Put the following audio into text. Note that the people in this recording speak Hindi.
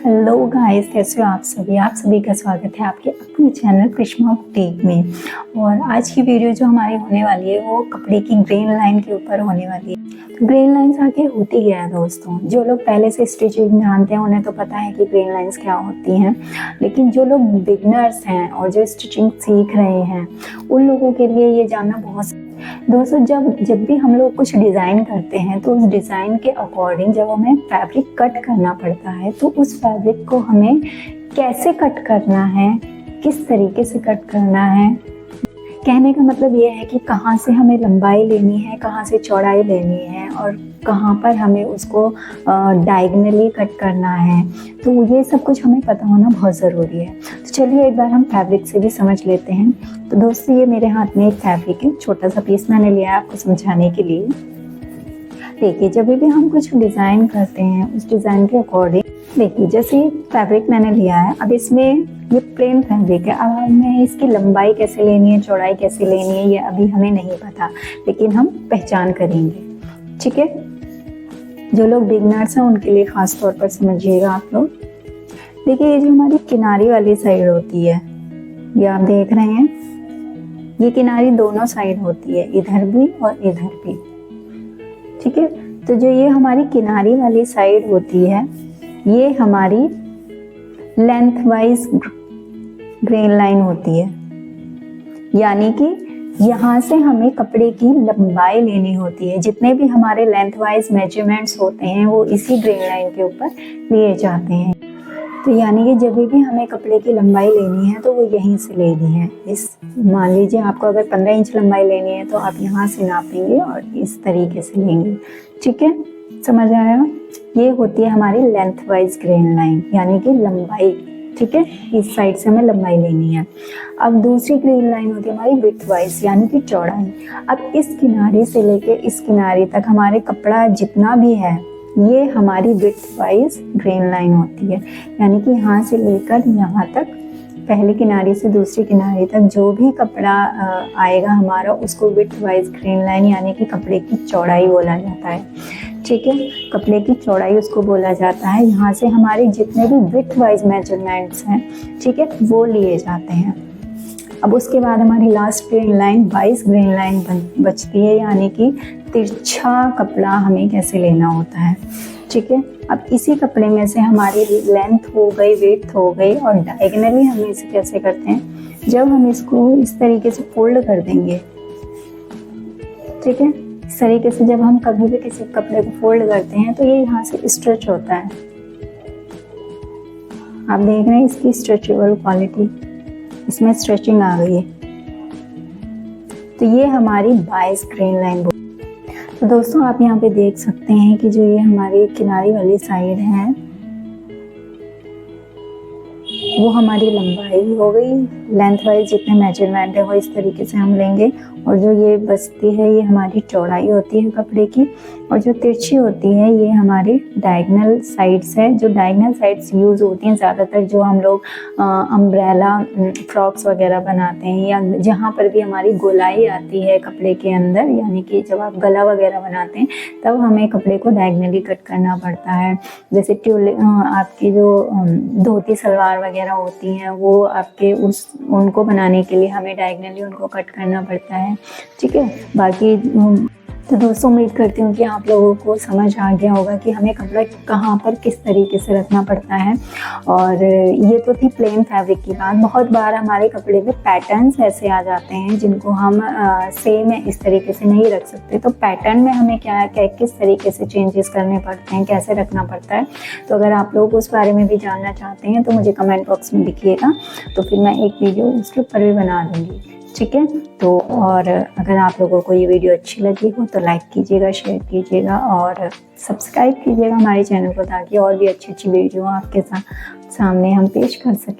हेलो गाइस, कैसे हो आप सभी का स्वागत है आपके अपने चैनल करिश्मा बुटीक में। और आज की वीडियो जो हमारी होने वाली है वो कपड़े की ग्रेन लाइन के ऊपर होने वाली है। तो ग्रेन लाइंस आगे होती क्या है दोस्तों, जो लोग पहले से स्टिचिंग जानते हैं उन्हें तो पता है कि ग्रेन लाइंस क्या होती हैं, लेकिन जो लोग बिगनर्स हैं और जो स्टिचिंग सीख रहे हैं उन लोगों के लिए ये जानना बहुत दोस्तों, जब भी हम लोग कुछ डिज़ाइन करते हैं तो उस डिज़ाइन के अकॉर्डिंग जब हमें फैब्रिक कट करना पड़ता है तो उस फैब्रिक को हमें कैसे कट करना है, किस तरीके से कट करना है। कहने का मतलब ये है कि कहाँ से हमें लंबाई लेनी है, कहाँ से चौड़ाई लेनी है और कहाँ पर हमें उसको डायगनली कट करना है। तो ये सब कुछ हमें पता होना बहुत ज़रूरी है। तो चलिए एक बार हम फैब्रिक से भी समझ लेते हैं। तो दोस्तों, ये मेरे हाथ में एक फैब्रिक है, छोटा सा पीस मैंने लिया है आपको समझाने के लिए। देखिए, जब भी हम कुछ डिज़ाइन करते हैं उस डिज़ाइन के अकॉर्डिंग, देखिए जैसे ये फैब्रिक मैंने लिया है, अब इसमें ये प्लेन फैब्रिक है। अब हमें इसकी लंबाई कैसे लेनी है, चौड़ाई कैसे लेनी है, ये अभी हमें नहीं पता, लेकिन हम पहचान करेंगे। ठीक है, जो लोग बिगनर्स हैं उनके लिए ख़ास तौर पर समझिएगा आप लोग। देखिए, ये जो हमारी किनारी वाली साइड होती है, ये आप देख रहे हैं, ये किनारी दोनों साइड होती है, इधर भी और इधर भी। ठीक है, तो जो ये हमारी किनारी वाली साइड होती है ये हमारी लेंथ वाइज ग्रेन लाइन होती है, यानी कि यहाँ से हमें कपड़े की लंबाई लेनी होती है। जितने भी हमारे लेंथ वाइज मेजरमेंट्स होते हैं वो इसी ग्रेन लाइन के ऊपर लिए जाते हैं। तो यानी कि जब भी हमें कपड़े की लंबाई लेनी है तो वो यहीं से लेनी है। इस मान लीजिए आपको अगर 15 इंच लंबाई लेनी है तो आप यहाँ से नापेंगे और इस तरीके से लेंगे। ठीक है, समझ आया? ये होती है हमारी लेंथ वाइज ग्रेन लाइन, यानी कि लंबाई। ठीक है, इस साइड से हमें लंबाई लेनी है। अब दूसरी ग्रेन लाइन होती है हमारी विड्थ वाइज, यानी कि चौड़ाई। अब इस किनारे से लेके इस किनारे तक हमारे कपड़ा जितना भी है ये हमारी विड्थ वाइज ग्रेन लाइन होती है, यानी कि यहाँ से लेकर यहाँ तक, पहले किनारे से दूसरी किनारे तक जो भी कपड़ा आएगा हमारा उसको विड्थ वाइज ग्रेन लाइन यानी कि कपड़े की चौड़ाई बोला जाता है। ठीक है, कपड़े की चौड़ाई उसको बोला जाता है। यहाँ से हमारे जितने भी विड्थ वाइज मेजरमेंट्स हैं, ठीक है, वो लिए जाते हैं। अब उसके बाद हमारी last grain line wise grain line बचती है, यानी कि तिरछा कपड़ा हमें कैसे लेना होता है। ठीक है, अब इसी कपड़े में से हमारी लेंथ हो गई, विड्थ हो गई, और डायगनली हम इसे कैसे करते हैं, जब हम इसको इस तरीके से फोल्ड कर देंगे। ठीक है, इस तरीके से जब हम कभी भी किसी कपड़े को फोल्ड करते हैं तो ये यहाँ से स्ट्रेच होता है। आप देख रहे हैं इसकी स्ट्रेचेबल क्वालिटी, इसमें स्ट्रेचिंग आ गई है। तो ये हमारी बाइस ग्रेन लाइन। तो दोस्तों, आप यहाँ पे देख सकते हैं कि जो ये हमारी किनारी वाली साइड है वो हमारी लंबाई हो गई, लेंथ वाइज जितने मेजरमेंट है वो इस तरीके से हम लेंगे। और जो ये बचती है ये हमारी चौड़ाई होती है कपड़े की, और जो तिरछी होती है ये हमारी डायगनल साइड्स है। जो डायगनल साइड्स यूज़ होती हैं ज़्यादातर जो हम लोग अम्ब्रेला फ्रॉक्स वगैरह बनाते हैं, या जहाँ पर भी हमारी गोलाई आती है कपड़े के अंदर, यानी कि जब आप गला वगैरह बनाते हैं तब हमें कपड़े को डायगनली कट करना पड़ता है। जैसे आपकी जो धोती सलवार वगैरह होती हैं वो आपके उनको बनाने के लिए हमें डायगनली उनको कट करना पड़ता है। ठीक है, बाकी तो दोस्तों उम्मीद करती हूँ कि आप लोगों को समझ आ गया होगा कि हमें कपड़ा कहाँ पर किस तरीके से रखना पड़ता है। और ये तो थी प्लेन फैब्रिक की बात। बहुत बार हमारे कपड़े में पैटर्न्स ऐसे आ जाते हैं जिनको हम सेम इस तरीके से नहीं रख सकते। तो पैटर्न में हमें क्या किस तरीके से चेंजेस करने पड़ते हैं, कैसे रखना पड़ता है, तो अगर आप लोग उस बारे में भी जानना चाहते हैं तो मुझे कमेंट बॉक्स में लिखिएगा, तो फिर मैं एक वीडियो उसके ऊपर भी बना दूँगी। ठीक है, तो और अगर आप लोगों को ये वीडियो अच्छी लगी हो तो लाइक कीजिएगा, शेयर कीजिएगा और सब्सक्राइब कीजिएगा हमारे चैनल को, ताकि और भी अच्छी अच्छी वीडियो आपके सामने हम पेश कर सकें।